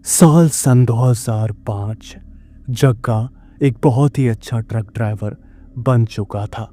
साल सन 2005। जग्गा एक बहुत ही अच्छा ट्रक ड्राइवर बन चुका था।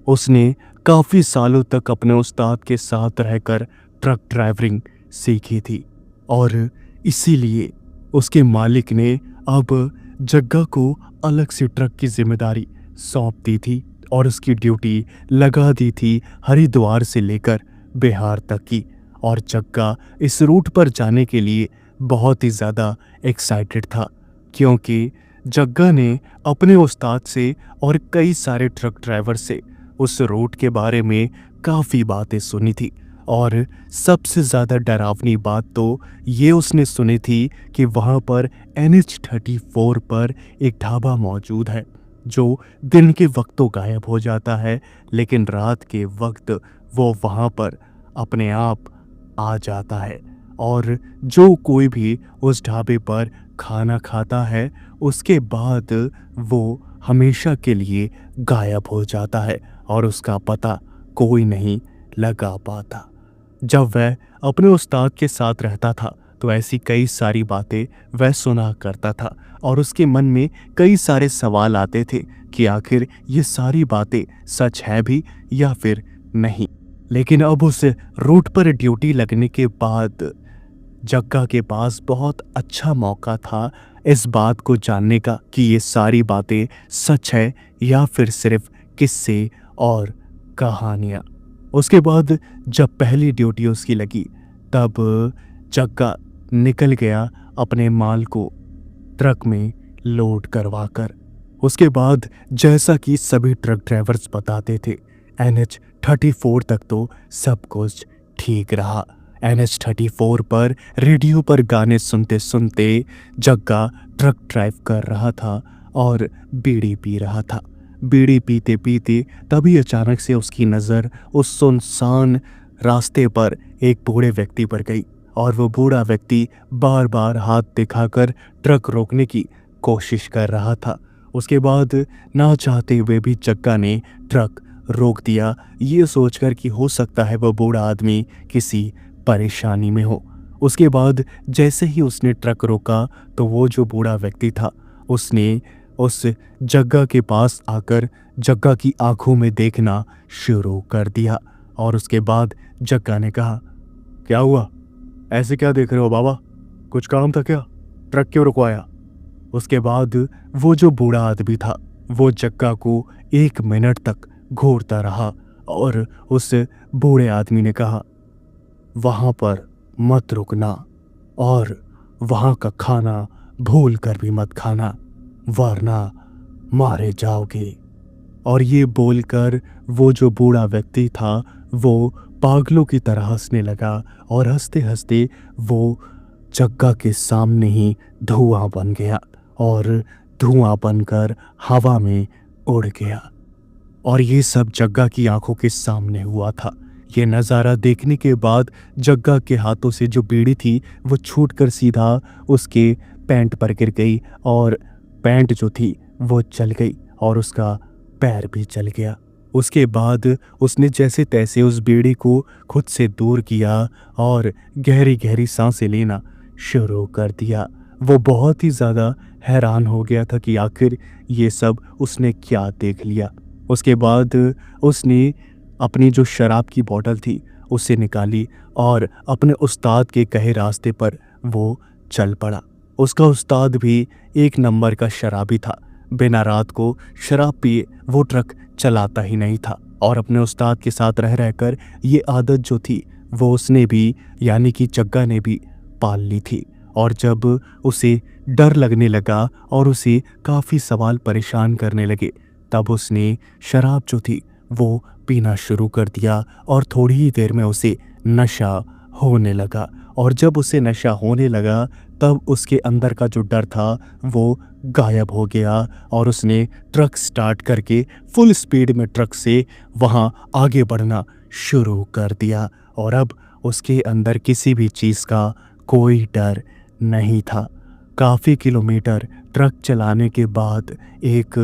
उसने काफ़ी सालों तक अपने उस्ताद के साथ रहकर ट्रक ड्राइविंग सीखी थी और इसीलिए उसके मालिक ने अब जग्गा को अलग से ट्रक की जिम्मेदारी सौंप दी थी और उसकी ड्यूटी लगा दी थी हरिद्वार से लेकर बिहार तक की। और जग्गा इस रूट पर जाने के लिए बहुत ही ज़्यादा एक्साइटेड था, क्योंकि जग्गा ने अपने उस्ताद से और कई सारे ट्रक ड्राइवर से उस रूट के बारे में काफ़ी बातें सुनी थी। और सबसे ज़्यादा डरावनी बात तो ये उसने सुनी थी कि वहाँ पर NH-34 पर एक ढाबा मौजूद है जो दिन के वक्त तो गायब हो जाता है, लेकिन रात के वक्त वो वहाँ पर अपने आप आ जाता है। और जो कोई भी उस ढाबे पर खाना खाता है उसके बाद वो हमेशा के लिए गायब हो जाता है और उसका पता कोई नहीं लगा पाता। जब वह अपने उस्ताद के साथ रहता था तो ऐसी कई सारी बातें वह सुना करता था और उसके मन में कई सारे सवाल आते थे कि आखिर ये सारी बातें सच है भी या फिर नहीं। लेकिन अब उस रूट पर ड्यूटी लगने के बाद जग्गा के पास बहुत अच्छा मौका था इस बात को जानने का कि ये सारी बातें सच है या फिर सिर्फ किस्से और कहानियाँ। उसके बाद जब पहली ड्यूटी उसकी लगी तब जग्गा निकल गया अपने माल को ट्रक में लोड करवाकर। उसके बाद जैसा कि सभी ट्रक ड्राइवर्स बताते थे, NH-34 तक तो सब कुछ ठीक रहा। NH-34 पर रेडियो पर गाने सुनते सुनते जग्गा ट्रक ड्राइव कर रहा था और बीड़ी पी रहा था। बीड़ी पीते पीते तभी अचानक से उसकी नज़र उस सुनसान रास्ते पर एक बूढ़े व्यक्ति पर गई और वो बूढ़ा व्यक्ति बार बार हाथ दिखाकर ट्रक रोकने की कोशिश कर रहा था। उसके बाद ना चाहते हुए भी जग्गा ने ट्रक रोक दिया, ये सोचकर कि हो सकता है वह बूढ़ा आदमी किसी परेशानी में हो। उसके बाद जैसे ही उसने ट्रक रोका तो वो जो बूढ़ा व्यक्ति था उसने उस जग्गा के पास आकर जग्गा की आंखों में देखना शुरू कर दिया। और उसके बाद जग्गा ने कहा, क्या हुआ, ऐसे क्या देख रहे हो बाबा, कुछ काम था क्या, ट्रक क्यों रुकवाया? उसके बाद वो जो बूढ़ा आदमी था वो जग्गा को 1 मिनट तक घूरता रहा और उस बूढ़े आदमी ने कहा, वहाँ पर मत रुकना और वहाँ का खाना भूल कर भी मत खाना वरना मारे जाओगे। और ये बोलकर वो जो बूढ़ा व्यक्ति था वो पागलों की तरह हंसने लगा और हंसते हंसते वो जग्गा के सामने ही धुआं बन गया और धुआं बनकर हवा में उड़ गया। और ये सब जग्गा की आंखों के सामने हुआ था। ये नज़ारा देखने के बाद जग्गा के हाथों से जो बीड़ी थी वो छूटकर सीधा उसके पैंट पर गिर गई और पैंट जो थी वो जल गई और उसका पैर भी जल गया। उसके बाद उसने जैसे तैसे उस बीड़ी को खुद से दूर किया और गहरी गहरी सांसें लेना शुरू कर दिया। वो बहुत ही ज़्यादा हैरान हो गया था कि आखिर ये सब उसने क्या देख लिया। उसके बाद उसने अपनी जो शराब की बोतल थी उसे निकाली और अपने उस्ताद के कहे रास्ते पर वो चल पड़ा। उसका उस्ताद भी 1 नंबर का शराबी था। बिना रात को शराब पिए वो ट्रक चलाता ही नहीं था और अपने उस्ताद के साथ रह रहकर ये आदत जो थी वो उसने भी यानी कि जग्गा ने भी पाल ली थी। और जब उसे डर लगने लगा और उसे काफ़ी सवाल परेशान करने लगे तब उसने शराब जो थी वो पीना शुरू कर दिया और थोड़ी ही देर में उसे नशा होने लगा। और जब उसे नशा होने लगा तब उसके अंदर का जो डर था वो गायब हो गया और उसने ट्रक स्टार्ट करके फुल स्पीड में ट्रक से वहाँ आगे बढ़ना शुरू कर दिया। और अब उसके अंदर किसी भी चीज़ का कोई डर नहीं था। काफ़ी किलोमीटर ट्रक चलाने के बाद एक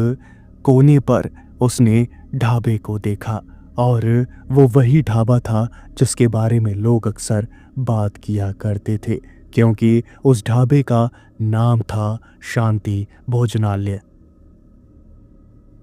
कोने पर उसने ढाबे को देखा और वो वही ढाबा था जिसके बारे में लोग अक्सर बात किया करते थे क्योंकि उस ढाबे का नाम था शांति भोजनालय।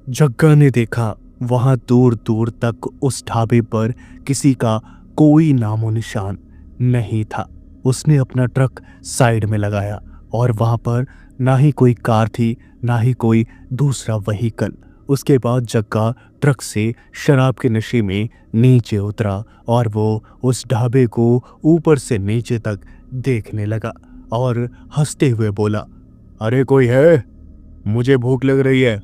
जग्गा ने देखा वहां दूर दूर तक उस ढाबे पर किसी का कोई नामो निशान नहीं था। उसने अपना ट्रक साइड में लगाया और वहां पर ना ही कोई कार थी ना ही कोई दूसरा व्हीकल। उसके बाद जग्गा ट्रक से शराब के नशे में नीचे उतरा और वो उस ढाबे को ऊपर से नीचे तक देखने लगा और हंसते हुए बोला, अरे कोई है? मुझे भूख लग रही है,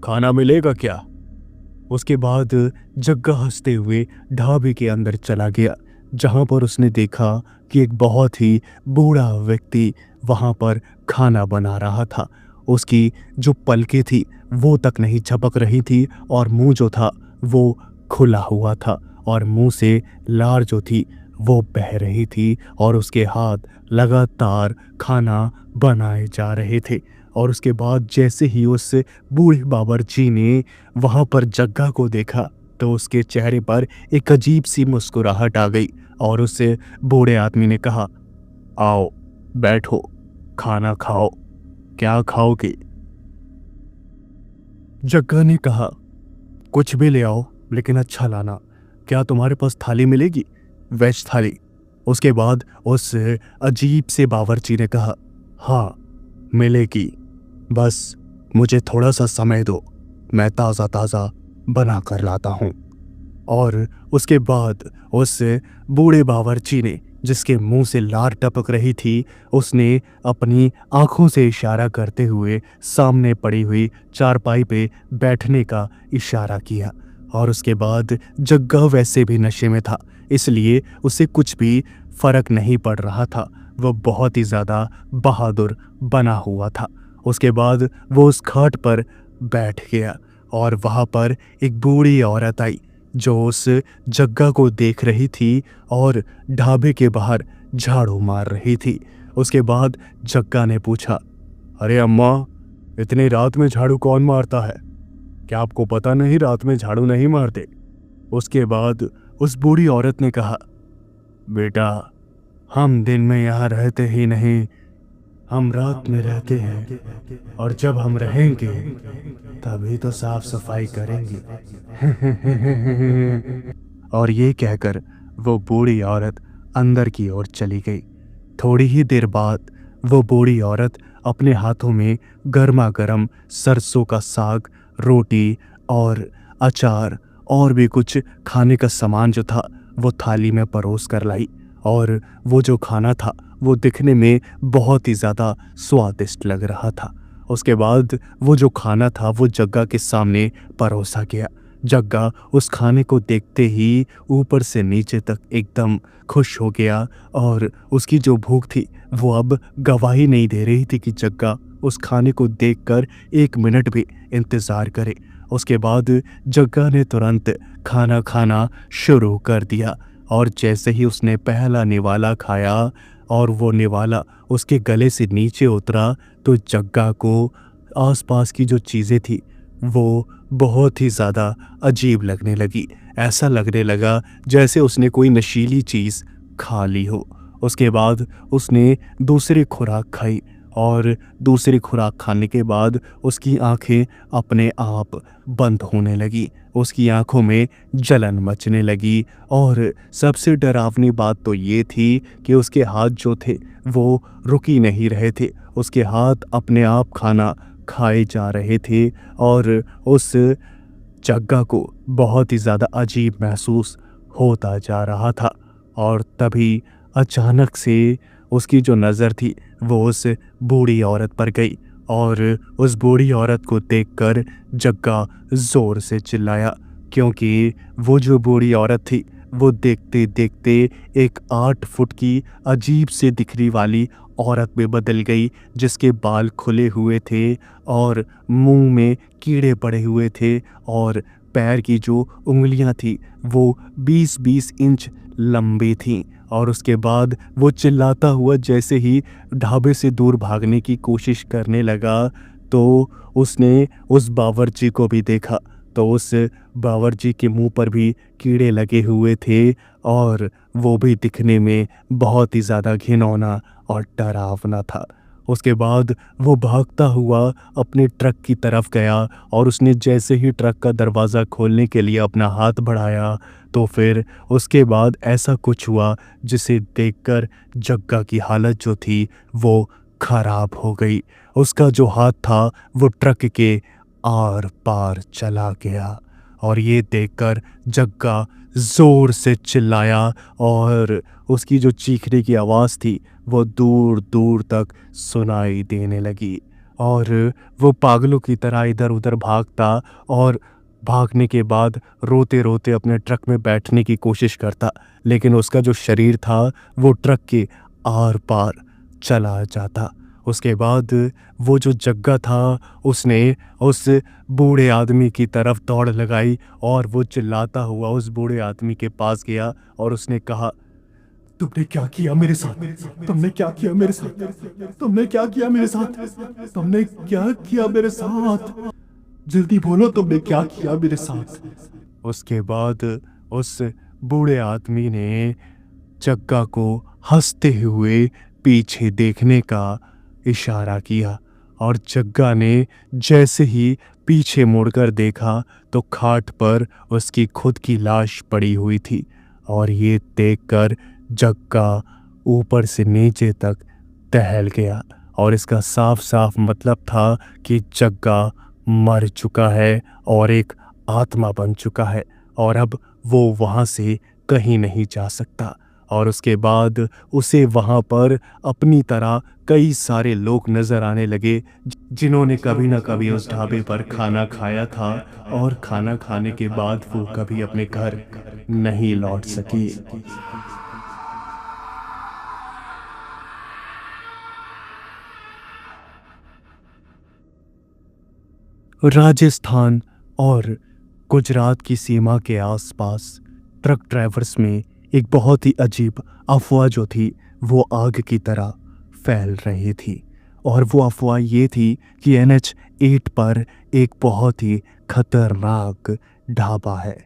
खाना मिलेगा क्या? उसके बाद जग्गा हंसते हुए ढाबे के अंदर चला गया, जहां पर उसने देखा कि एक बहुत ही बूढ़ा व्यक्ति वहां पर खाना बना रहा था। उसकी जो पलकें थी वो तक नहीं झपक रही थी और मुंह जो था वो खुला हुआ था और मुंह से लार जो थी वो बह रही थी और उसके हाथ लगातार खाना बनाए जा रहे थे। और उसके बाद जैसे ही उस बूढ़े बावर्ची ने वहां पर जग्गा को देखा तो उसके चेहरे पर एक अजीब सी मुस्कुराहट आ गई और उस बूढ़े आदमी ने कहा, आओ बैठो, खाना खाओ, क्या खाओगे? जग्गा ने कहा, कुछ भी ले आओ लेकिन अच्छा लाना। क्या तुम्हारे पास थाली मिलेगी? वेज थाली। उसके बाद उस अजीब से बावर्ची ने कहा, हाँ मिलेगी, बस मुझे थोड़ा सा समय दो, मैं ताज़ा ताज़ा बना कर लाता हूँ। और उसके बाद उस बूढ़े बावर्ची ने, जिसके मुंह से लार टपक रही थी, उसने अपनी आंखों से इशारा करते हुए सामने पड़ी हुई चारपाई पे बैठने का इशारा किया। और उसके बाद जग्गा वैसे भी नशे में था, इसलिए उसे कुछ भी फर्क नहीं पड़ रहा था। वह बहुत ही ज़्यादा बहादुर बना हुआ था। उसके बाद वो उस खाट पर बैठ गया और वहाँ पर एक बूढ़ी औरत आई जो उस जग्गा को देख रही थी और ढाबे के बाहर झाड़ू मार रही थी। उसके बाद जग्गा ने पूछा, अरे अम्मा, इतनी रात में झाड़ू कौन मारता है? क्या आपको पता नहीं रात में झाड़ू नहीं मारते? उसके बाद उस बूढ़ी औरत ने कहा, बेटा, हम दिन में यहाँ रहते ही नहीं, हम रात में रहते हैं और जब हम रहेंगे तभी तो साफ सफाई करेंगे। और ये कहकर वो बूढ़ी औरत अंदर की ओर चली गई। थोड़ी ही देर बाद वो बूढ़ी औरत अपने हाथों में गर्मा गर्म सरसों का साग, रोटी और अचार और भी कुछ खाने का सामान जो था वो थाली में परोस कर लाई। और वो जो खाना था वो दिखने में बहुत ही ज़्यादा स्वादिष्ट लग रहा था। उसके बाद वो जो खाना था वो जग्गा के सामने परोसा गया। जग्गा उस खाने को देखते ही ऊपर से नीचे तक एकदम खुश हो गया और उसकी जो भूख थी वो अब गवाही नहीं दे रही थी कि जग्गा उस खाने को देखकर एक मिनट भी इंतज़ार करे। उसके बाद जग्गा ने तुरंत खाना खाना शुरू कर दिया और जैसे ही उसने पहला निवाला खाया और वो निवाला उसके गले से नीचे उतरा तो जग्गा को आसपास की जो चीज़ें थी वो बहुत ही ज़्यादा अजीब लगने लगी। ऐसा लगने लगा जैसे उसने कोई नशीली चीज़ खा ली हो। उसके बाद उसने दूसरी खुराक खाई और दूसरी खुराक खाने के बाद उसकी आंखें अपने आप बंद होने लगी। उसकी आंखों में जलन मचने लगी और सबसे डरावनी बात तो ये थी कि उसके हाथ जो थे वो रुक ही नहीं रहे थे। उसके हाथ अपने आप खाना खाए जा रहे थे और उस जग्गा को बहुत ही ज़्यादा अजीब महसूस होता जा रहा था। और तभी अचानक से उसकी जो नज़र थी वो उस बूढ़ी औरत पर गई और उस बूढ़ी औरत को देखकर जग्गा ज़ोर से चिल्लाया, क्योंकि वो जो बूढ़ी औरत थी वो देखते देखते एक 8 फुट की अजीब से दिखने वाली औरत में बदल गई, जिसके बाल खुले हुए थे और मुंह में कीड़े पड़े हुए थे और पैर की जो उंगलियां थी वो 20-20 इंच लंबी थीं। और उसके बाद वो चिल्लाता हुआ जैसे ही ढाबे से दूर भागने की कोशिश करने लगा तो उसने उस बावर्ची को भी देखा तो उस बावर्ची के मुंह पर भी कीड़े लगे हुए थे और वो भी दिखने में बहुत ही ज़्यादा घिनौना और डरावना था। उसके बाद वो भागता हुआ अपने ट्रक की तरफ गया और उसने जैसे ही ट्रक का दरवाज़ा खोलने के लिए अपना हाथ बढ़ाया तो फिर उसके बाद ऐसा कुछ हुआ जिसे देखकर जग्गा की हालत जो थी वो खराब हो गई। उसका जो हाथ था वो ट्रक के आर पार चला गया और ये देखकर जग्गा ज़ोर से चिल्लाया और उसकी जो चीखने की आवाज़ थी वो दूर दूर तक सुनाई देने लगी और वो पागलों की तरह इधर उधर भागता और भागने के बाद रोते रोते अपने ट्रक में बैठने की कोशिश करता, लेकिन उसका जो शरीर था वो ट्रक के आर पार चला जाता। उसके बाद वो जो जग्गा था उसने उस बूढ़े आदमी की तरफ दौड़ लगाई और वो चिल्लाता हुआ उस बूढ़े आदमी के पास गया और उसने कहा, तुमने क्या किया मेरे साथ? तुमने क्या किया मेरे साथ? तुमने क्या किया मेरे साथ? तुमने क्या किया मेरे साथ? जल्दी बोलो, तुमने क्या किया मेरे साथ? उसके बाद उस बूढ़े आदमी ने जग्गा को हंसते हुए पीछे देखने का इशारा किया और जग्गा ने जैसे ही पीछे मुड़कर देखा तो खाट पर उसकी खुद की लाश पड़ी हुई थी और ये देखकर जग्गा ऊपर से नीचे तक टहल गया और इसका साफ साफ मतलब था कि जग्गा मर चुका है और एक आत्मा बन चुका है और अब वो वहाँ से कहीं नहीं जा सकता। और उसके बाद उसे वहाँ पर अपनी तरह कई सारे लोग नज़र आने लगे जिन्होंने कभी ना कभी उस ढाबे पर खाना खाया था और खाना खाने के बाद वो कभी अपने घर नहीं लौट सके। राजस्थान और गुजरात की सीमा के आसपास ट्रक ड्राइवर्स में एक बहुत ही अजीब अफवाह जो थी वो आग की तरह फैल रही थी और वो अफवाह ये थी कि NH8 पर एक बहुत ही खतरनाक ढाबा है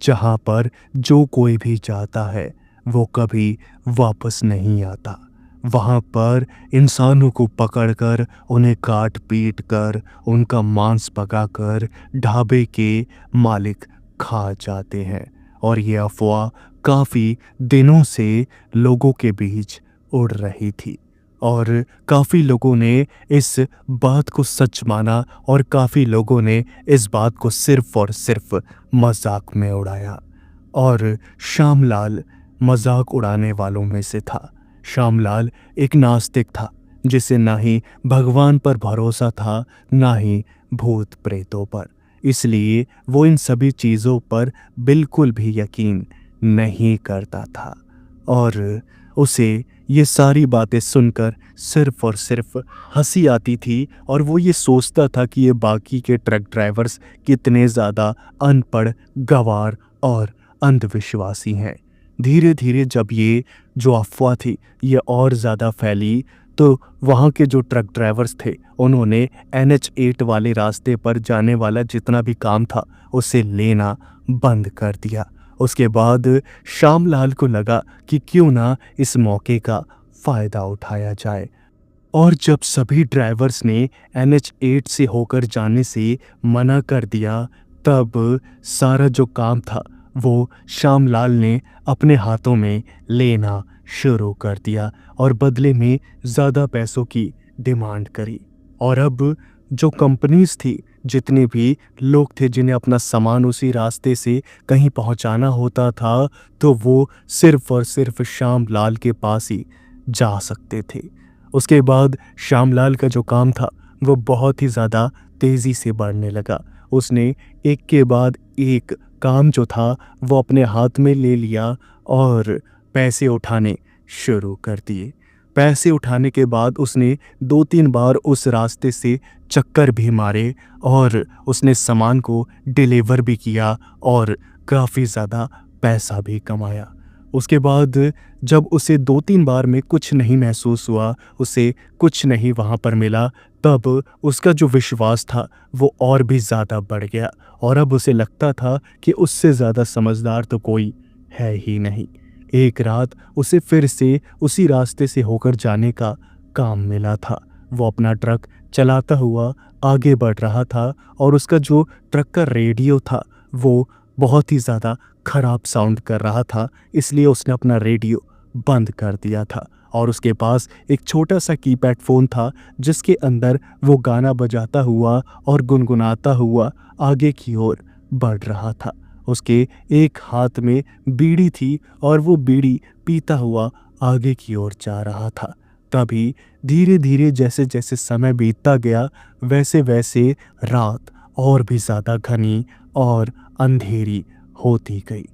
जहाँ पर जो कोई भी जाता है वो कभी वापस नहीं आता। वहाँ पर इंसानों को पकड़कर उन्हें काट पीट कर उनका मांस पकाकर ढाबे के मालिक खा जाते हैं और ये अफवाह काफ़ी दिनों से लोगों के बीच उड़ रही थी और काफ़ी लोगों ने इस बात को सच माना और काफ़ी लोगों ने इस बात को सिर्फ और सिर्फ मजाक में उड़ाया और श्यामलाल मजाक उड़ाने वालों में से था। श्यामलाल एक नास्तिक था जिसे ना ही भगवान पर भरोसा था ना ही भूत प्रेतों पर, इसलिए वो इन सभी चीज़ों पर बिल्कुल भी यकीन नहीं करता था और उसे ये सारी बातें सुनकर सिर्फ और सिर्फ हंसी आती थी और वो ये सोचता था कि ये बाकी के ट्रक ड्राइवर्स कितने ज़्यादा अनपढ़, गंवार और अंधविश्वासी हैं। धीरे धीरे जब ये जो अफवाह थी ये और ज़्यादा फैली तो वहाँ के जो ट्रक ड्राइवर्स थे उन्होंने NH8 वाले रास्ते पर जाने वाला जितना भी काम था उसे लेना बंद कर दिया। उसके बाद श्यामलाल को लगा कि क्यों ना इस मौके का फ़ायदा उठाया जाए और जब सभी ड्राइवर्स ने NH8 से होकर जाने से मना कर दिया तब सारा जो काम था वो श्यामलाल ने अपने हाथों में लेना शुरू कर दिया और बदले में ज़्यादा पैसों की डिमांड करी। और अब जो कंपनीज थी, जितने भी लोग थे जिन्हें अपना सामान उसी रास्ते से कहीं पहुंचाना होता था तो वो सिर्फ और सिर्फ श्यामलाल के पास ही जा सकते थे। उसके बाद श्यामलाल का जो काम था वो बहुत ही ज़्यादा तेज़ी से बढ़ने लगा। उसने एक के बाद एक काम जो था वो अपने हाथ में ले लिया और पैसे उठाने शुरू कर दिए। पैसे उठाने के बाद उसने 2-3 बार उस रास्ते से चक्कर भी मारे और उसने सामान को डिलीवर भी किया और काफ़ी ज़्यादा पैसा भी कमाया। उसके बाद जब उसे 2-3 बार में कुछ नहीं महसूस हुआ, उसे कुछ नहीं वहाँ पर मिला, तब उसका जो विश्वास था वो और भी ज़्यादा बढ़ गया और अब उसे लगता था कि उससे ज़्यादा समझदार तो कोई है ही नहीं। एक रात उसे फिर से उसी रास्ते से होकर जाने का काम मिला था। वो अपना ट्रक चलाता हुआ आगे बढ़ रहा था और उसका जो ट्रक का रेडियो था वो बहुत ही ज़्यादा खराब साउंड कर रहा था, इसलिए उसने अपना रेडियो बंद कर दिया था। और उसके पास एक छोटा सा कीपैड फ़ोन था जिसके अंदर वो गाना बजाता हुआ और गुनगुनाता हुआ आगे की ओर बढ़ रहा था। उसके एक हाथ में बीड़ी थी और वो बीड़ी पीता हुआ आगे की ओर जा रहा था। तभी धीरे धीरे जैसे जैसे समय बीतता गया वैसे वैसे रात और भी ज़्यादा घनी और अंधेरी होती गई।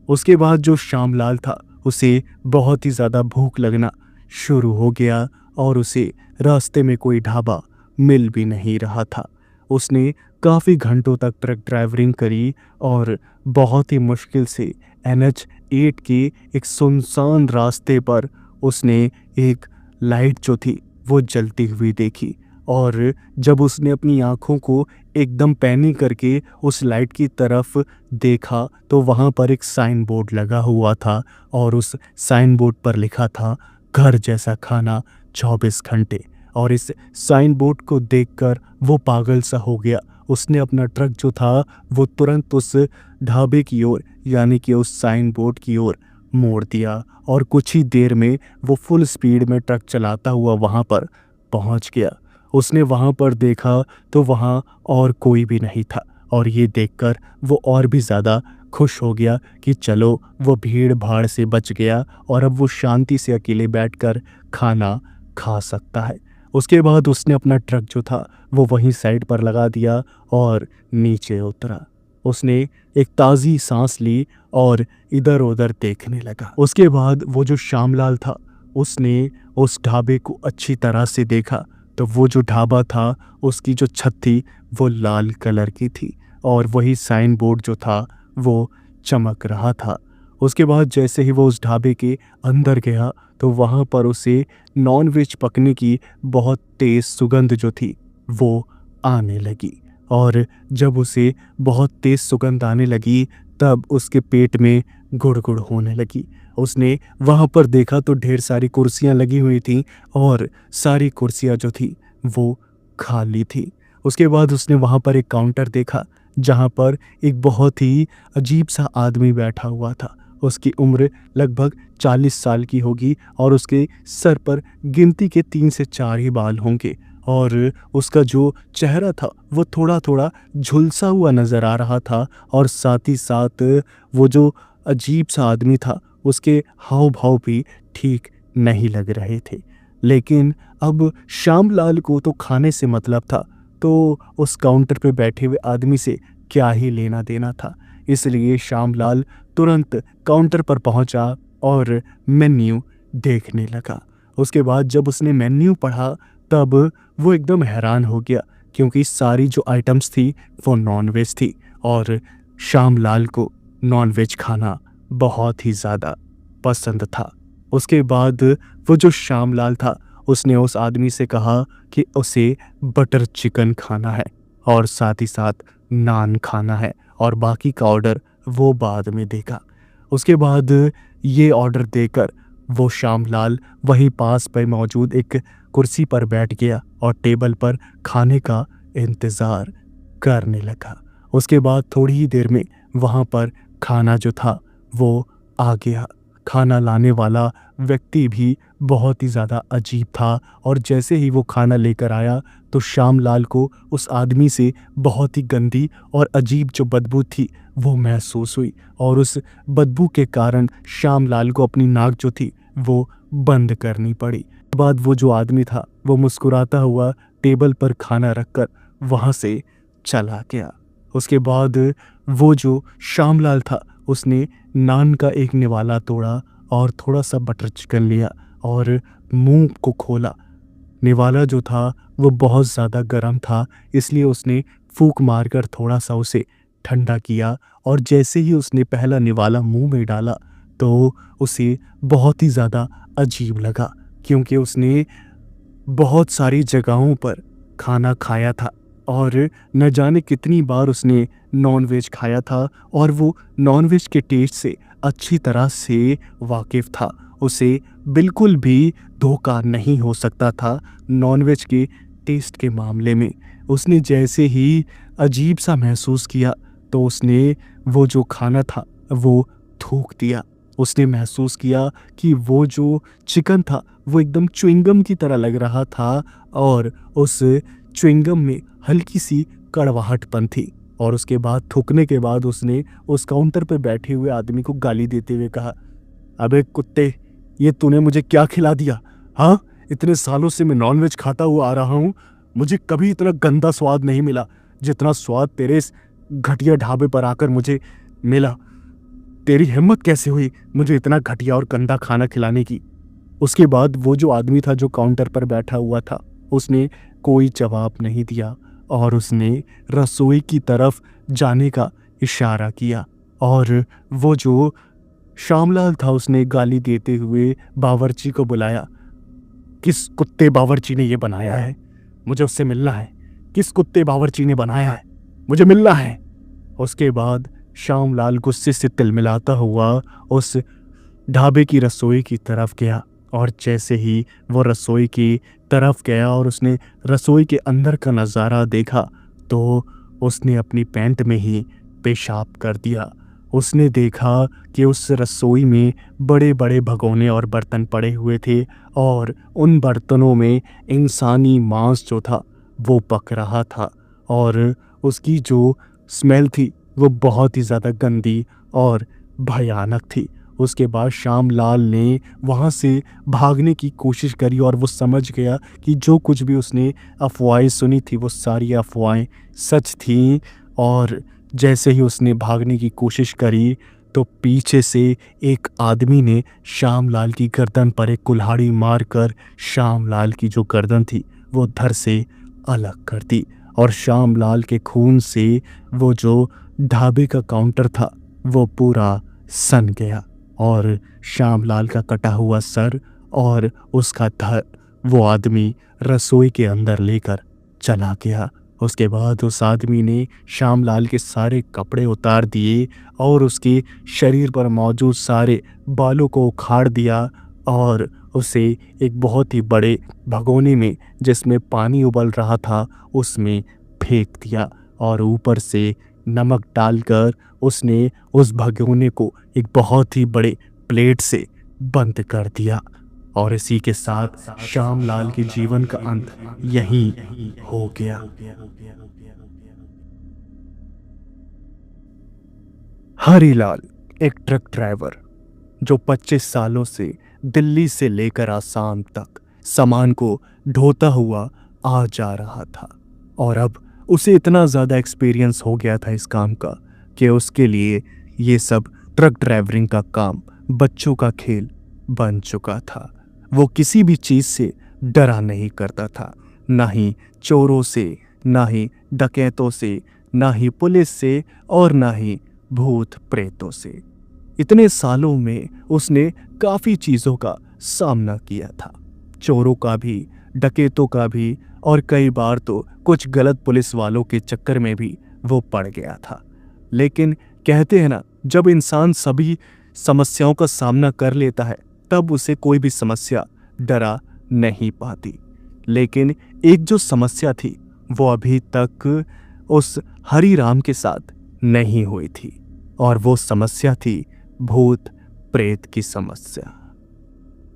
उसके बाद जो श्यामलाल था उसे बहुत ही ज़्यादा भूख लगना शुरू हो गया और उसे रास्ते में कोई ढाबा मिल भी नहीं रहा था। उसने काफ़ी घंटों तक ट्रक ड्राइवरिंग करी और बहुत ही मुश्किल से NH8 के एक सुनसान रास्ते पर उसने एक लाइट जो थी वो जलती हुई देखी। और जब उसने अपनी आँखों को एकदम पैनी करके उस लाइट की तरफ देखा तो वहाँ पर एक साइन बोर्ड लगा हुआ था और उस साइन बोर्ड पर लिखा था घर जैसा खाना 24 घंटे। और इस साइन बोर्ड को देखकर वो पागल सा हो गया। उसने अपना ट्रक जो था वो तुरंत उस ढाबे की ओर यानी कि उस साइन बोर्ड की ओर मोड़ दिया और कुछ ही देर में वो फुल स्पीड में ट्रक चलाता हुआ वहाँ पर पहुँच गया। उसने वहाँ पर देखा तो वहाँ और कोई भी नहीं था और ये देखकर वो और भी ज़्यादा खुश हो गया कि चलो वो भीड़ भाड़ से बच गया और अब वो शांति से अकेले बैठकर खाना खा सकता है। उसके बाद उसने अपना ट्रक जो था वो वहीं साइड पर लगा दिया और नीचे उतरा। उसने एक ताज़ी सांस ली और इधर उधर देखने लगा। उसके बाद वो जो श्यामलाल था उसने उस ढाबे को अच्छी तरह से देखा तो वो जो ढाबा था उसकी जो छत थी वो लाल कलर की थी और वही साइन बोर्ड जो था वो चमक रहा था। उसके बाद जैसे ही वो उस ढाबे के अंदर गया तो वहाँ पर उसे नॉनवेज पकने की बहुत तेज़ सुगंध जो थी वो आने लगी। और जब उसे बहुत तेज़ सुगंध आने लगी तब उसके पेट में गुड़गुड़ होने लगी। उसने वहाँ पर देखा तो ढेर सारी कुर्सियाँ लगी हुई थीं और सारी कुर्सियाँ जो थी वो खाली थी। उसके बाद उसने वहाँ पर एक काउंटर देखा जहाँ पर एक बहुत ही अजीब सा आदमी बैठा हुआ था। उसकी उम्र लगभग 40 साल की होगी और उसके सर पर गिनती के 3 से 4 ही बाल होंगे और उसका जो चेहरा था वो थोड़ा थोड़ा झुलसा हुआ नज़र आ रहा था और साथ ही साथ वो जो अजीब सा आदमी था उसके हाव भाव भी ठीक नहीं लग रहे थे। लेकिन अब श्यामलाल को तो खाने से मतलब था तो उस काउंटर पे बैठे हुए आदमी से क्या ही लेना देना था। इसलिए श्यामलाल तुरंत काउंटर पर पहुंचा और मेन्यू देखने लगा। उसके बाद जब उसने मेन्यू पढ़ा तब वो एकदम हैरान हो गया क्योंकि सारी जो आइटम्स थी वो नॉनवेज थी और श्यामलाल को नॉनवेज खाना बहुत ही ज़्यादा पसंद था। उसके बाद वो जो श्यामलाल था उसने उस आदमी से कहा कि उसे बटर चिकन खाना है और साथ ही साथ नान खाना है और बाकी का ऑर्डर वो बाद में देगा। उसके बाद ये ऑर्डर देकर वो श्यामलाल वहीं पास पर मौजूद एक कुर्सी पर बैठ गया और टेबल पर खाने का इंतज़ार करने लगा। उसके बाद थोड़ी ही देर में वहाँ पर खाना जो था वो आ गया। खाना लाने वाला व्यक्ति भी बहुत ही ज़्यादा अजीब था और जैसे ही वो खाना लेकर आया तो श्यामलाल को उस आदमी से बहुत ही गंदी और अजीब जो बदबू थी वो महसूस हुई और उस बदबू के कारण श्यामलाल को अपनी नाक जो थी वो बंद करनी पड़ी। बाद वो जो आदमी था वो मुस्कुराता हुआ टेबल पर खाना रखकर वहाँ से चला गया। उसके बाद वो जो श्यामलाल था उसने नान का एक निवाला तोड़ा और थोड़ा सा बटर चिकन लिया और मुंह को खोला। निवाला जो था वो बहुत ज़्यादा गर्म था इसलिए उसने फूंक मारकर थोड़ा सा उसे ठंडा किया और जैसे ही उसने पहला निवाला मुंह में डाला तो उसे बहुत ही ज़्यादा अजीब लगा क्योंकि उसने बहुत सारी जगहों पर खाना खाया था और न जाने कितनी बार उसने नॉनवेज खाया था और वो नॉनवेज के टेस्ट से अच्छी तरह से वाकिफ था। उसे बिल्कुल भी धोखा नहीं हो सकता था नॉनवेज के टेस्ट के मामले में। उसने जैसे ही अजीब सा महसूस किया तो उसने वो जो खाना था वो थूक दिया। उसने महसूस किया कि वो जो चिकन था वो एकदम च्युइंगम की तरह लग रहा था और उस च्युइंगम में हल्की सी कड़वाहटपन थी। और उसके बाद थूकने के बाद उसने उस काउंटर पर बैठे हुए आदमी को गाली देते हुए कहा, अबे कुत्ते, ये तूने मुझे क्या खिला दिया? हाँ, इतने सालों से मैं नॉनवेज खाता हुआ आ रहा हूँ, मुझे कभी इतना गंदा स्वाद नहीं मिला जितना स्वाद तेरे इस घटिया ढाबे पर आकर मुझे मिला। तेरी हिम्मत कैसे हुई मुझे इतना घटिया और गंदा खाना खिलाने की? उसके बाद वो जो आदमी था जो काउंटर पर बैठा हुआ था, उसने कोई जवाब नहीं दिया और उसने रसोई की तरफ जाने का इशारा किया। और वो जो श्यामलाल था उसने गाली देते हुए बावर्ची को बुलाया, किस कुत्ते बावर्ची ने ये बनाया है? मुझे उससे मिलना है। किस कुत्ते बावर्ची ने बनाया है? मुझे मिलना है। उसके बाद श्यामलाल गुस्से से तिलमिलाता हुआ उस ढाबे की रसोई की तरफ गया और जैसे ही वो रसोई की तरफ गया और उसने रसोई के अंदर का नज़ारा देखा तो उसने अपनी पैंट में ही पेशाब कर दिया। उसने देखा कि उस रसोई में बड़े बड़े भगोने और बर्तन पड़े हुए थे और उन बर्तनों में इंसानी मांस जो था वो पक रहा था और उसकी जो स्मेल थी वो बहुत ही ज़्यादा गंदी और भयानक थी। उसके बाद श्यामलाल ने वहाँ से भागने की कोशिश करी और वो समझ गया कि जो कुछ भी उसने अफवाहें सुनी थी वो सारी अफवाहें सच थीं। और जैसे ही उसने भागने की कोशिश करी तो पीछे से एक आदमी ने श्यामलाल की गर्दन पर एक कुल्हाड़ी मारकर श्यामलाल की जो गर्दन थी वो धड़ से अलग कर दी और श्यामलाल के खून से वो जो ढाबे का काउंटर था वो पूरा सन गया और श्यामलाल का कटा हुआ सर और उसका धड़ वो आदमी रसोई के अंदर लेकर चला गया। उसके बाद उस आदमी ने श्यामलाल के सारे कपड़े उतार दिए और उसके शरीर पर मौजूद सारे बालों को उखाड़ दिया और उसे एक बहुत ही बड़े भगोने में जिसमें पानी उबल रहा था उसमें फेंक दिया और ऊपर से नमक डालकर उसने उस भगोने को एक बहुत ही बड़े प्लेट से बंद कर दिया। और इसी के साथ श्यामलाल के जीवन का अंत यहीं हो गया। हरीलाल एक ट्रक ड्राइवर जो 25 सालों से दिल्ली से लेकर आसाम तक सामान को ढोता हुआ आ जा रहा था और अब उसे इतना ज़्यादा एक्सपीरियंस हो गया था इस काम का कि उसके लिए ये सब ट्रक ड्राइवरिंग का काम बच्चों का खेल बन चुका था। वो किसी भी चीज़ से डरा नहीं करता था, ना ही चोरों से, ना ही डकैतों से, ना ही पुलिस से और ना ही भूत प्रेतों से। इतने सालों में उसने काफ़ी चीज़ों का सामना किया था, चोरों का भी, डकैतों का भी और कई बार तो कुछ गलत पुलिस वालों के चक्कर में भी वो पड़ गया था। लेकिन कहते हैं ना, जब इंसान सभी समस्याओं का सामना कर लेता है तब उसे कोई भी समस्या डरा नहीं पाती। लेकिन एक जो समस्या थी वो अभी तक उस हरीराम के साथ नहीं हुई थी और वो समस्या थी भूत प्रेत की समस्या।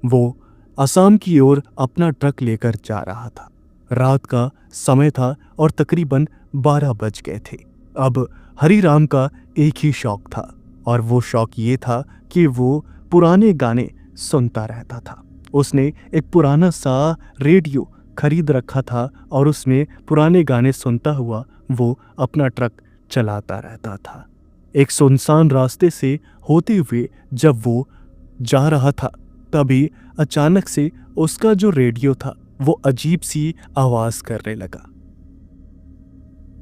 वो असम की ओर अपना ट्रक लेकर जा रहा था। रात का समय था और तकरीबन 12 बज गए थे। अब हरीराम का एक ही शौक था और वो शौक ये था कि वो पुराने गाने सुनता रहता था। उसने एक पुराना सा रेडियो खरीद रखा था और उसमें पुराने गाने सुनता हुआ वो अपना ट्रक चलाता रहता था। एक सुनसान रास्ते से होते हुए जब वो जा रहा था तभी अचानक से उसका जो रेडियो था वो अजीब सी आवाज़ करने लगा।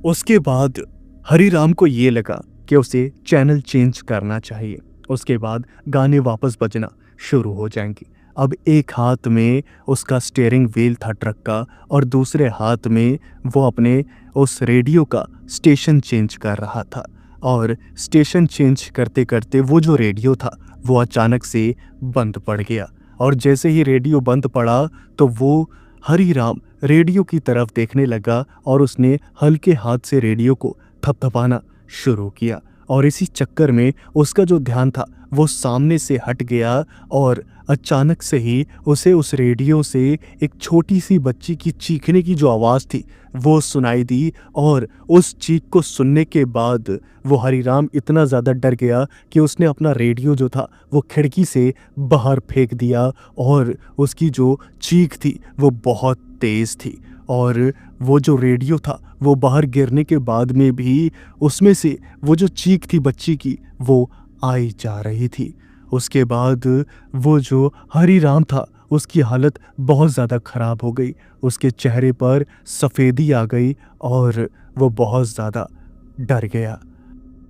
उसके बाद हरीराम को ये लगा कि उसे चैनल चेंज करना चाहिए। उसके बाद गाने वापस बजना शुरू हो जाएंगे। अब एक हाथ में उसका स्टीयरिंग व्हील था ट्रक का और दूसरे हाथ में वो अपने उस रेडियो का स्टेशन चेंज कर रहा था। और स्टेशन चेंज करते करते वो जो रेडियो था वो अचानक से बंद पड़ गया। और जैसे ही रेडियो बंद पड़ा तो वो हरीराम रेडियो की तरफ देखने लगा और उसने हल्के हाथ से रेडियो को थपथपाना शुरू किया। और इसी चक्कर में उसका जो ध्यान था वो सामने से हट गया और अचानक से ही उसे उस रेडियो से एक छोटी सी बच्ची की चीखने की जो आवाज़ थी वो सुनाई दी। और उस चीख को सुनने के बाद वो हरीराम इतना ज़्यादा डर गया कि उसने अपना रेडियो जो था वो खिड़की से बाहर फेंक दिया। और उसकी जो चीख थी वो बहुत तेज़ थी और वो जो रेडियो था वो बाहर गिरने के बाद में भी उसमें से वो जो चीख थी बच्ची की वो आई जा रही थी। उसके बाद वो जो हरीराम था उसकी हालत बहुत ज़्यादा ख़राब हो गई। उसके चेहरे पर सफ़ेदी आ गई और वो बहुत ज़्यादा डर गया।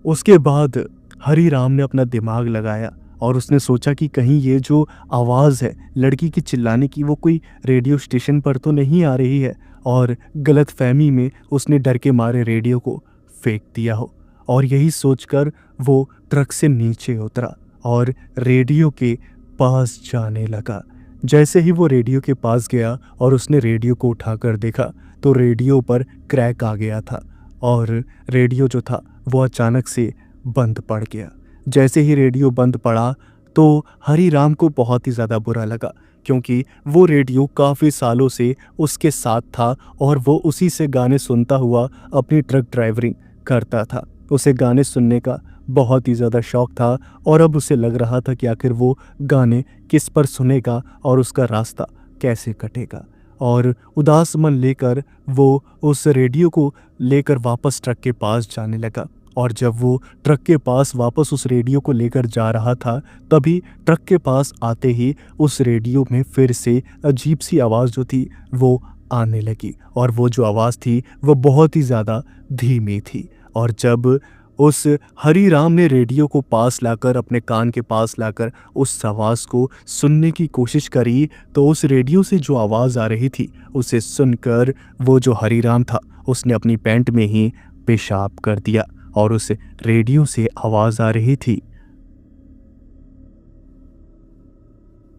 उसके बाद हरीराम ने अपना दिमाग लगाया और उसने सोचा कि कहीं ये जो आवाज़ है लड़की की चिल्लाने की वो कोई रेडियो स्टेशन पर तो नहीं आ रही है। और गलतफहमी में उसने डर के मारे रेडियो को फेंक दिया हो। और यही सोचकर वो ट्रक से नीचे उतरा और रेडियो के पास जाने लगा। जैसे ही वो रेडियो के पास गया और उसने रेडियो को उठाकर देखा तो रेडियो पर क्रैक आ गया था और रेडियो जो था वो अचानक से बंद पड़ गया। जैसे ही रेडियो बंद पड़ा तो हरीराम को बहुत ही ज़्यादा बुरा लगा, क्योंकि वो रेडियो काफ़ी सालों से उसके साथ था और वो उसी से गाने सुनता हुआ अपनी ट्रक ड्राइवरिंग करता था। उसे गाने सुनने का बहुत ही ज़्यादा शौक़ था और अब उसे लग रहा था कि आखिर वो गाने किस पर सुनेगा और उसका रास्ता कैसे कटेगा। और उदास मन लेकर वो उस रेडियो को लेकर वापस ट्रक के पास जाने लगा। और जब वो ट्रक के पास वापस उस रेडियो को लेकर जा रहा था तभी ट्रक के पास आते ही उस रेडियो में फिर से अजीब सी आवाज़ जो थी वो आने लगी। और वो जो आवाज़ थी वो बहुत ही ज़्यादा धीमी थी। और जब उस हरीराम ने रेडियो को पास लाकर अपने कान के पास लाकर उस आवाज़ को सुनने की कोशिश करी तो उस रेडियो से जो आवाज़ आ रही थी उसे सुनकर वो जो हरीराम था उसने अपनी पैंट में ही पेशाब कर दिया। और उस रेडियो से आवाज़ आ रही थी,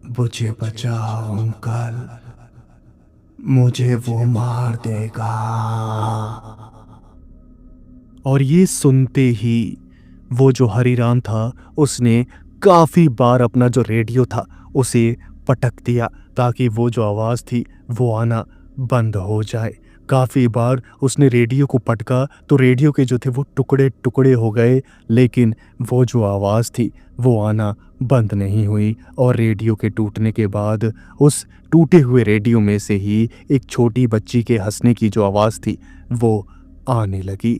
मुझे बचाओ अंकल, मुझे वो मार देगा। और ये सुनते ही वो जो हरीराम था उसने काफ़ी बार अपना जो रेडियो था उसे पटक दिया ताकि वो जो आवाज़ थी वो आना बंद हो जाए। काफ़ी बार उसने रेडियो को पटका तो रेडियो के जो थे वो टुकड़े टुकड़े हो गए, लेकिन वो जो आवाज़ थी वो आना बंद नहीं हुई। और रेडियो के टूटने के बाद उस टूटे हुए रेडियो में से ही एक छोटी बच्ची के हंसने की जो आवाज़ थी वो आने लगी।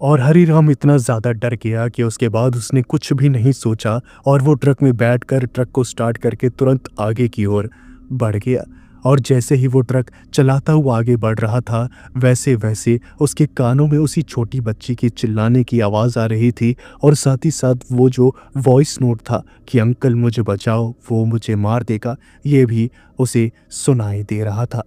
और हरीराम इतना ज़्यादा डर गया कि उसके बाद उसने कुछ भी नहीं सोचा और वो ट्रक में बैठकर ट्रक को स्टार्ट करके तुरंत आगे की ओर बढ़ गया। और जैसे ही वो ट्रक चलाता हुआ आगे बढ़ रहा था वैसे वैसे उसके कानों में उसी छोटी बच्ची की चिल्लाने की आवाज़ आ रही थी और साथ ही साथ वो जो वॉइस नोट था कि अंकल मुझे बचाओ, वो मुझे मार देगा, ये भी उसे सुनाई दे रहा था।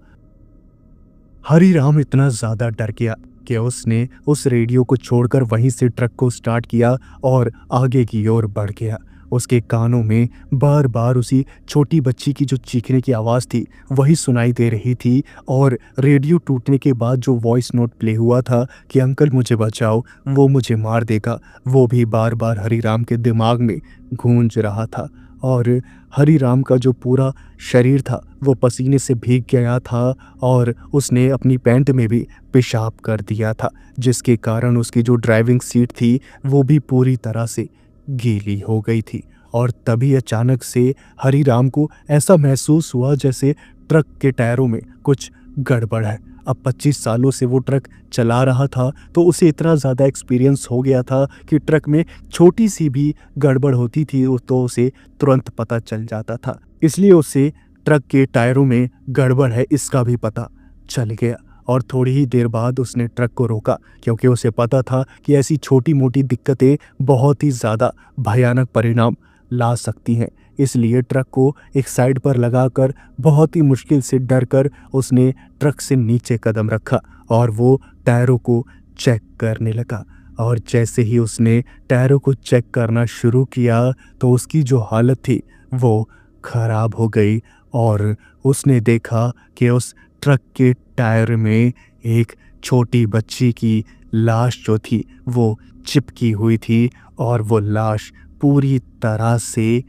हरीराम इतना ज़्यादा डर गया कि उसने उस रेडियो को छोड़कर वहीं से ट्रक को स्टार्ट किया और आगे की ओर बढ़ गया। उसके कानों में बार बार उसी छोटी बच्ची की जो चीखने की आवाज़ थी वही सुनाई दे रही थी और रेडियो टूटने के बाद जो वॉइस नोट प्ले हुआ था कि अंकल मुझे बचाओ, वो मुझे मार देगा, वो भी बार बार हरीराम के दिमाग में गूंज रहा था। और हरीराम का जो पूरा शरीर था वो पसीने से भीग गया था और उसने अपनी पैंट में भी पेशाब कर दिया था, जिसके कारण उसकी जो ड्राइविंग सीट थी वो भी पूरी तरह से गीली हो गई थी। और तभी अचानक से हरीराम को ऐसा महसूस हुआ जैसे ट्रक के टायरों में कुछ गड़बड़ है। अब 25 सालों से वो ट्रक चला रहा था तो उसे इतना ज़्यादा एक्सपीरियंस हो गया था कि ट्रक में छोटी सी भी गड़बड़ होती थी तो उसे तुरंत पता चल जाता था। इसलिए उसे ट्रक के टायरों में गड़बड़ है इसका भी पता चल गया। और थोड़ी ही देर बाद उसने ट्रक को रोका, क्योंकि उसे पता था कि ऐसी छोटी मोटी दिक्कतें बहुत ही ज़्यादा भयानक परिणाम ला सकती हैं। इसलिए ट्रक को एक साइड पर लगाकर बहुत ही मुश्किल से डरकर उसने ट्रक से नीचे कदम रखा और वो टायरों को चेक करने लगा। और जैसे ही उसने टायरों को चेक करना शुरू किया तो उसकी जो हालत थी वो खराब हो गई, और उसने देखा कि उस ट्रक के टायर में एक छोटी बच्ची की लाश जो थी वो चिपकी हुई थी, और वो लाश पूरी तरह से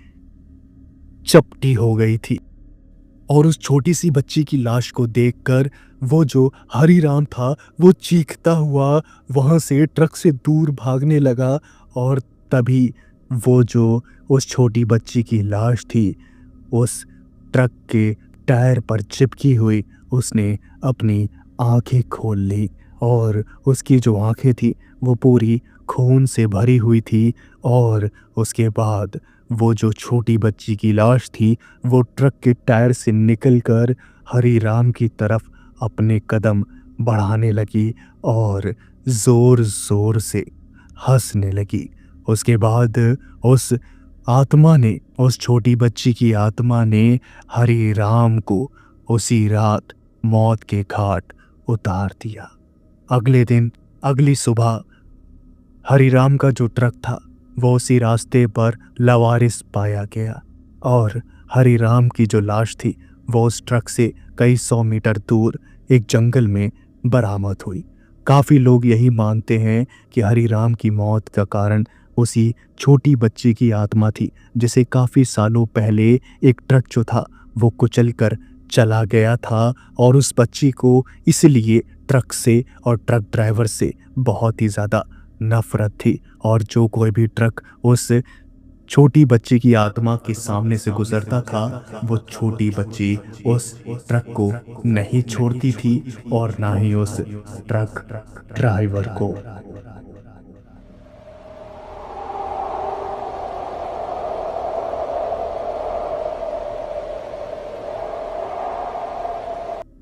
चपटी हो गई थी। और उस छोटी सी बच्ची की लाश को देखकर वो जो हरीराम था वो चीखता हुआ वहां से ट्रक से दूर भागने लगा। और तभी वो जो उस छोटी बच्ची की लाश थी उस ट्रक के टायर पर चिपकी हुई, उसने अपनी आंखें खोल ली, और उसकी जो आंखें थी वो पूरी खून से भरी हुई थी। और उसके बाद वो जो छोटी बच्ची की लाश थी वो ट्रक के टायर से निकलकर हरीराम की तरफ अपने कदम बढ़ाने लगी और जोर जोर से हंसने लगी। उसके बाद उस आत्मा ने, उस छोटी बच्ची की आत्मा ने हरीराम को उसी रात मौत के घाट उतार दिया। अगले दिन, अगली सुबह हरीराम का जो ट्रक था वो उसी रास्ते पर लावारिस पाया गया, और हरीराम की जो लाश थी वो उस ट्रक से कई 100 मीटर दूर एक जंगल में बरामद हुई। काफ़ी लोग यही मानते हैं कि हरीराम की मौत का कारण उसी छोटी बच्ची की आत्मा थी, जिसे काफ़ी सालों पहले एक ट्रक जो था वो कुचल कर चला गया था, और उस बच्ची को इसलिए ट्रक से और ट्रक ड्राइवर से बहुत ही ज़्यादा नफरत थी। और जो कोई भी ट्रक उस छोटी बच्ची की आत्मा के सामने से गुजरता था वो छोटी बच्ची उस ट्रक को नहीं छोड़ती थी, और ना ही उस ट्रक ड्राइवर को।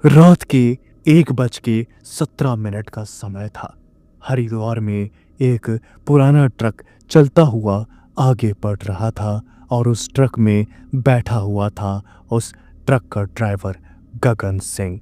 रात के 1:17 का समय था। हरिद्वार में एक पुराना ट्रक चलता हुआ आगे बढ़ रहा था, और उस ट्रक में बैठा हुआ था उस ट्रक का ड्राइवर गगन सिंह।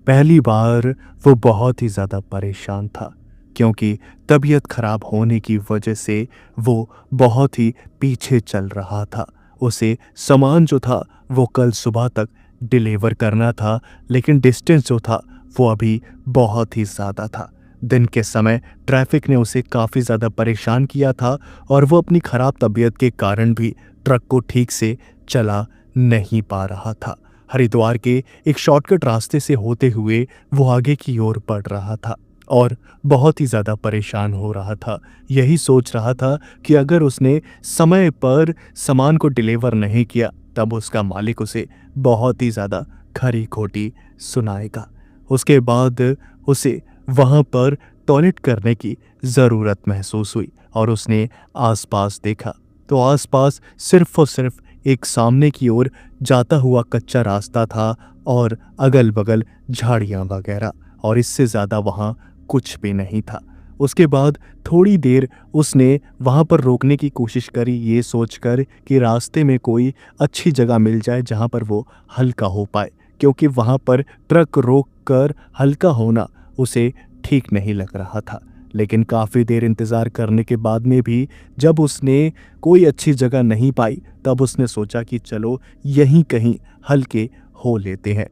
पहली बार वो बहुत ही ज़्यादा परेशान था, क्योंकि तबीयत खराब होने की वजह से वो बहुत ही पीछे चल रहा था। उसे सामान जो था वो कल सुबह तक डिलीवर करना था, लेकिन डिस्टेंस जो था वो अभी बहुत ही ज़्यादा था। दिन के समय ट्रैफिक ने उसे काफ़ी ज़्यादा परेशान किया था, और वो अपनी ख़राब तबीयत के कारण भी ट्रक को ठीक से चला नहीं पा रहा था। हरिद्वार के एक शॉर्टकट रास्ते से होते हुए वो आगे की ओर बढ़ रहा था, और बहुत ही ज़्यादा परेशान हो रहा था। यही सोच रहा था कि अगर उसने समय पर सामान को डिलीवर नहीं किया तब उसका मालिक उसे बहुत ही ज़्यादा खरी खोटी सुनाएगा। उसके बाद उसे वहाँ पर टॉयलेट करने की ज़रूरत महसूस हुई, और उसने आसपास देखा तो आसपास सिर्फ और सिर्फ एक सामने की ओर जाता हुआ कच्चा रास्ता था, और अगल बगल झाड़ियाँ वगैरह, और इससे ज़्यादा वहाँ कुछ भी नहीं था। उसके बाद थोड़ी देर उसने वहाँ पर रोकने की कोशिश करी, ये सोचकर कि रास्ते में कोई अच्छी जगह मिल जाए जहाँ पर वो हल्का हो पाए, क्योंकि वहाँ पर ट्रक रोक कर हल्का होना उसे ठीक नहीं लग रहा था। लेकिन काफ़ी देर इंतज़ार करने के बाद में भी जब उसने कोई अच्छी जगह नहीं पाई तब उसने सोचा कि चलो यहीं कहीं हल्के हो लेते हैं।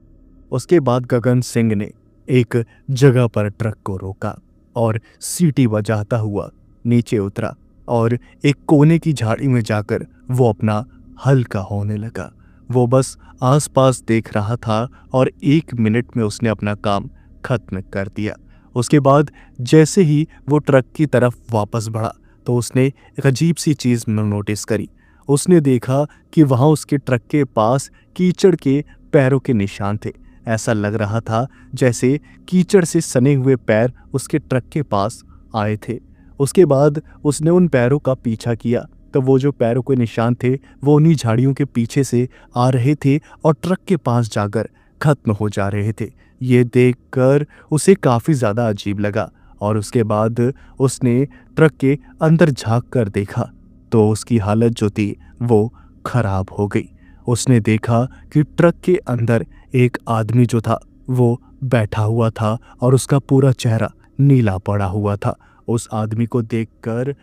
उसके बाद गगन सिंह ने एक जगह पर ट्रक को रोका और सीटी बजाता हुआ नीचे उतरा, और एक कोने की झाड़ी में जाकर वो अपना हल्का होने लगा। वो बस आसपास देख रहा था, और 1 मिनट में उसने अपना काम खत्म कर दिया। उसके बाद जैसे ही वो ट्रक की तरफ वापस बढ़ा तो उसने एक अजीब सी चीज़ नोटिस करी। उसने देखा कि वहाँ उसके ट्रक के पास कीचड़ के पैरों के निशान थे। ऐसा लग रहा था जैसे कीचड़ से सने हुए पैर उसके ट्रक के पास आए थे। उसके बाद उसने उन पैरों का पीछा किया तो वो जो पैरों के निशान थे वो उन्हीं झाड़ियों के पीछे से आ रहे थे और ट्रक के पास जाकर खत्म हो जा रहे थे। ये देखकर उसे काफ़ी ज़्यादा अजीब लगा, और उसके बाद उसने ट्रक के अंदर झांक कर देखा तो उसकी हालत जो थी वो खराब हो गई। उसने देखा कि ट्रक के अंदर एक आदमी जो था वो बैठा हुआ था और उसका पूरा चेहरा नीला पड़ा हुआ था। उस आदमी को देखकर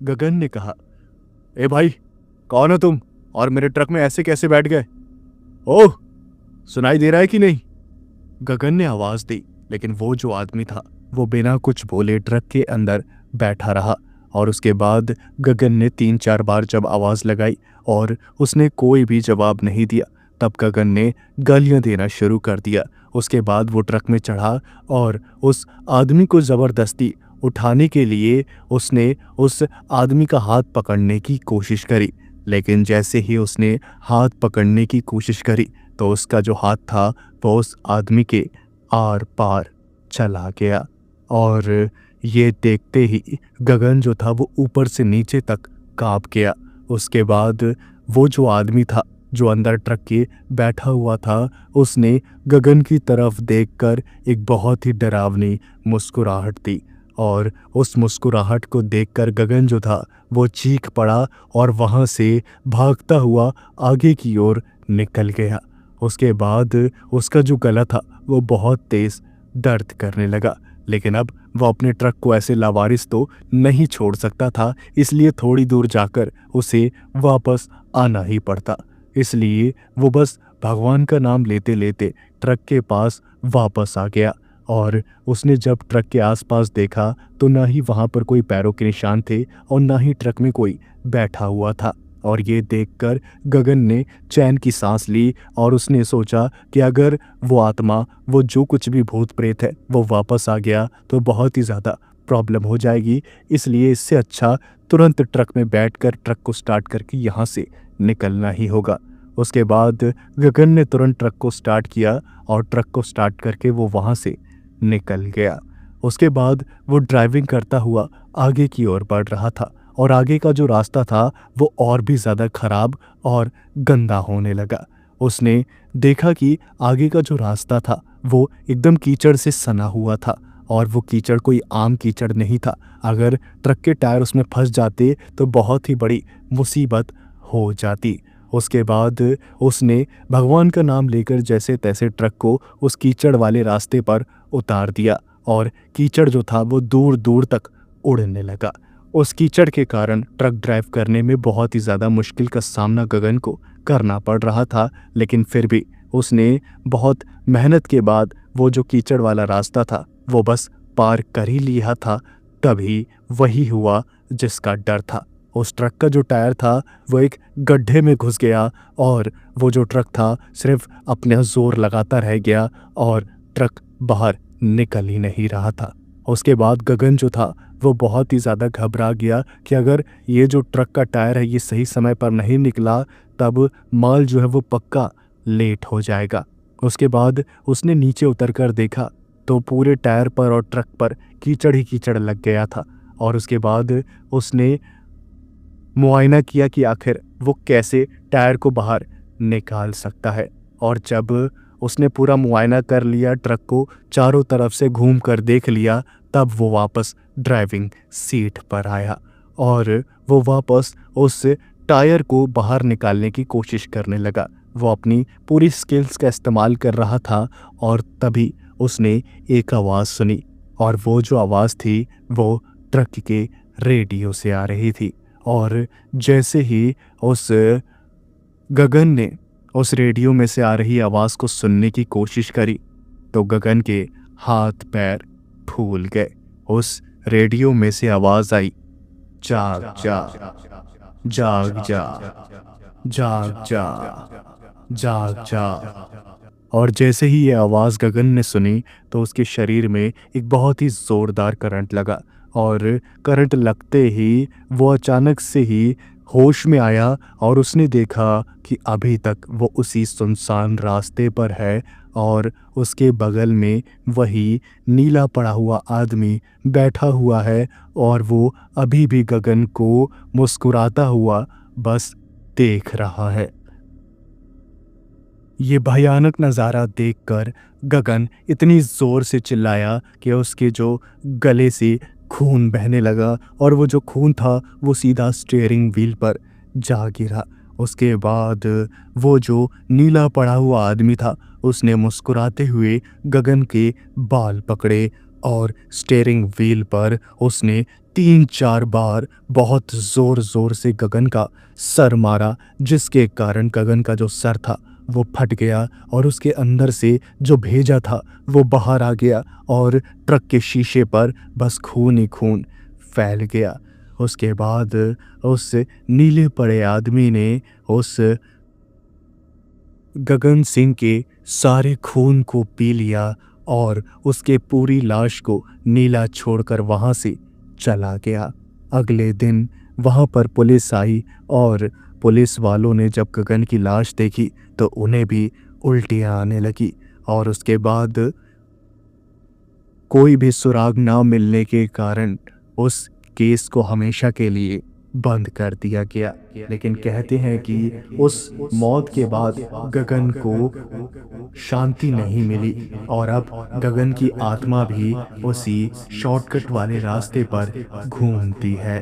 गगन ने कहा, ए भाई, कौन हो तुम और मेरे ट्रक में ऐसे कैसे बैठ गए? ओह, सुनाई दे रहा है कि नहीं? गगन ने आवाज दी, लेकिन वो जो आदमी था वो बिना कुछ बोले ट्रक के अंदर बैठा रहा। और उसके बाद गगन ने 3-4 बार जब आवाज लगाई और उसने कोई भी जवाब नहीं दिया, तब गगन ने गालियां देना शुरू कर दिया। उसके बाद वो ट्रक में चढ़ा और उस आदमी को जबरदस्ती उठाने के लिए उसने उस आदमी का हाथ पकड़ने की कोशिश करी। लेकिन जैसे ही उसने हाथ पकड़ने की कोशिश करी तो उसका जो हाथ था वो उस आदमी के आर पार चला गया। और ये देखते ही गगन जो था वो ऊपर से नीचे तक कांप गया। उसके बाद वो जो आदमी था जो अंदर ट्रक के बैठा हुआ था, उसने गगन की तरफ देखकर एक बहुत ही डरावनी मुस्कुराहट दी। और उस मुस्कुराहट को देखकर गगन जो था वो चीख पड़ा और वहाँ से भागता हुआ आगे की ओर निकल गया। उसके बाद उसका जो गला था वो बहुत तेज दर्द करने लगा, लेकिन अब वो अपने ट्रक को ऐसे लावारिस तो नहीं छोड़ सकता था, इसलिए थोड़ी दूर जाकर उसे वापस आना ही पड़ता। इसलिए वो बस भगवान का नाम लेते लेते ट्रक के पास वापस आ गया। और उसने जब ट्रक के आसपास देखा तो ना ही वहाँ पर कोई पैरों के निशान थे और ना ही ट्रक में कोई बैठा हुआ था। और ये देखकर गगन ने चैन की सांस ली और उसने सोचा कि अगर वो आत्मा, वो जो कुछ भी भूत प्रेत है, वो वापस आ गया तो बहुत ही ज़्यादा प्रॉब्लम हो जाएगी। इसलिए इससे अच्छा तुरंत ट्रक में बैठकर ट्रक को स्टार्ट करके यहाँ से निकलना ही होगा। उसके बाद गगन ने तुरंत ट्रक को स्टार्ट किया और ट्रक को स्टार्ट करके वो वहाँ से निकल गया। उसके बाद वो ड्राइविंग करता हुआ आगे की ओर बढ़ रहा था और आगे का जो रास्ता था वो और भी ज़्यादा खराब और गंदा होने लगा। उसने देखा कि आगे का जो रास्ता था वो एकदम कीचड़ से सना हुआ था और वो कीचड़ कोई आम कीचड़ नहीं था। अगर ट्रक के टायर उसमें फंस जाते तो बहुत ही बड़ी मुसीबत हो जाती। उसके बाद उसने भगवान का नाम लेकर जैसे तैसे ट्रक को उस कीचड़ वाले रास्ते पर उतार दिया और कीचड़ जो था वो दूर दूर तक उड़ने लगा। उस कीचड़ के कारण ट्रक ड्राइव करने में बहुत ही ज़्यादा मुश्किल का सामना गगन को करना पड़ रहा था, लेकिन फिर भी उसने बहुत मेहनत के बाद वो जो कीचड़ वाला रास्ता था वो बस पार कर ही लिया था। तभी वही हुआ जिसका डर था। उस ट्रक का जो टायर था वो एक गड्ढे में घुस गया और वो जो ट्रक था सिर्फ अपना जोर लगाता रह गया और ट्रक बाहर निकल ही नहीं रहा था। उसके बाद गगन जो था वो बहुत ही ज़्यादा घबरा गया कि अगर ये जो ट्रक का टायर है ये सही समय पर नहीं निकला तब माल जो है वो पक्का लेट हो जाएगा। उसके बाद उसने नीचे उतरकर देखा तो पूरे टायर पर और ट्रक पर कीचड़ ही कीचड़ लग गया था। और उसके बाद उसने मुआयना किया कि आखिर वो कैसे टायर को बाहर निकाल सकता है। और जब उसने पूरा मुआयना कर लिया, ट्रक को चारों तरफ से घूम कर देख लिया, तब वो वापस ड्राइविंग सीट पर आया और वो वापस उस टायर को बाहर निकालने की कोशिश करने लगा। वो अपनी पूरी स्किल्स का इस्तेमाल कर रहा था और तभी उसने एक आवाज़ सुनी और वो जो आवाज़ थी वो ट्रक के रेडियो से आ रही थी। और जैसे ही उस गगन ने उस रेडियो में से आ रही आवाज़ को सुनने की कोशिश करी तो गगन के हाथ पैर फूल गए। उस रेडियो में से आवाज़ आई, जाग जा, जाग जा, जाग जा, जाग जा। और जैसे ही ये आवाज़ गगन ने सुनी तो उसके शरीर में एक बहुत ही ज़ोरदार करंट लगा और करंट लगते ही वो अचानक से ही होश में आया और उसने देखा कि अभी तक वो उसी सुनसान रास्ते पर है और उसके बगल में वही नीला पड़ा हुआ आदमी बैठा हुआ है और वो अभी भी गगन को मुस्कुराता हुआ बस देख रहा है। ये भयानक नज़ारा देखकर गगन इतनी ज़ोर से चिल्लाया कि उसके जो गले से खून बहने लगा और वो जो खून था वो सीधा स्टीयरिंग व्हील पर जा गिरा। उसके बाद वो जो नीला पड़ा हुआ आदमी था, उसने मुस्कुराते हुए गगन के बाल पकड़े और स्टीयरिंग व्हील पर उसने 3-4 बार बहुत ज़ोर-ज़ोर से गगन का सर मारा, जिसके कारण गगन का जो सर था वो फट गया और उसके अंदर से जो भेजा था वो बाहर आ गया और ट्रक के शीशे पर बस खून ही खून फैल गया। उसके बाद उस नीले पड़े आदमी ने उस गगन सिंह के सारे खून को पी लिया और उसके पूरी लाश को नीला छोड़कर वहाँ से चला गया। अगले दिन वहाँ पर पुलिस आई और पुलिस वालों ने जब गगन की लाश देखी तो उन्हें भी उल्टियाँ आने लगी और उसके बाद कोई भी सुराग ना मिलने के कारण उस केस को हमेशा के लिए बंद कर दिया गया। लेकिन कहते हैं कि उस मौत के बाद गगन को शांति नहीं मिली और अब गगन की आत्मा भी उसी शॉर्टकट वाले रास्ते पर घूमती है।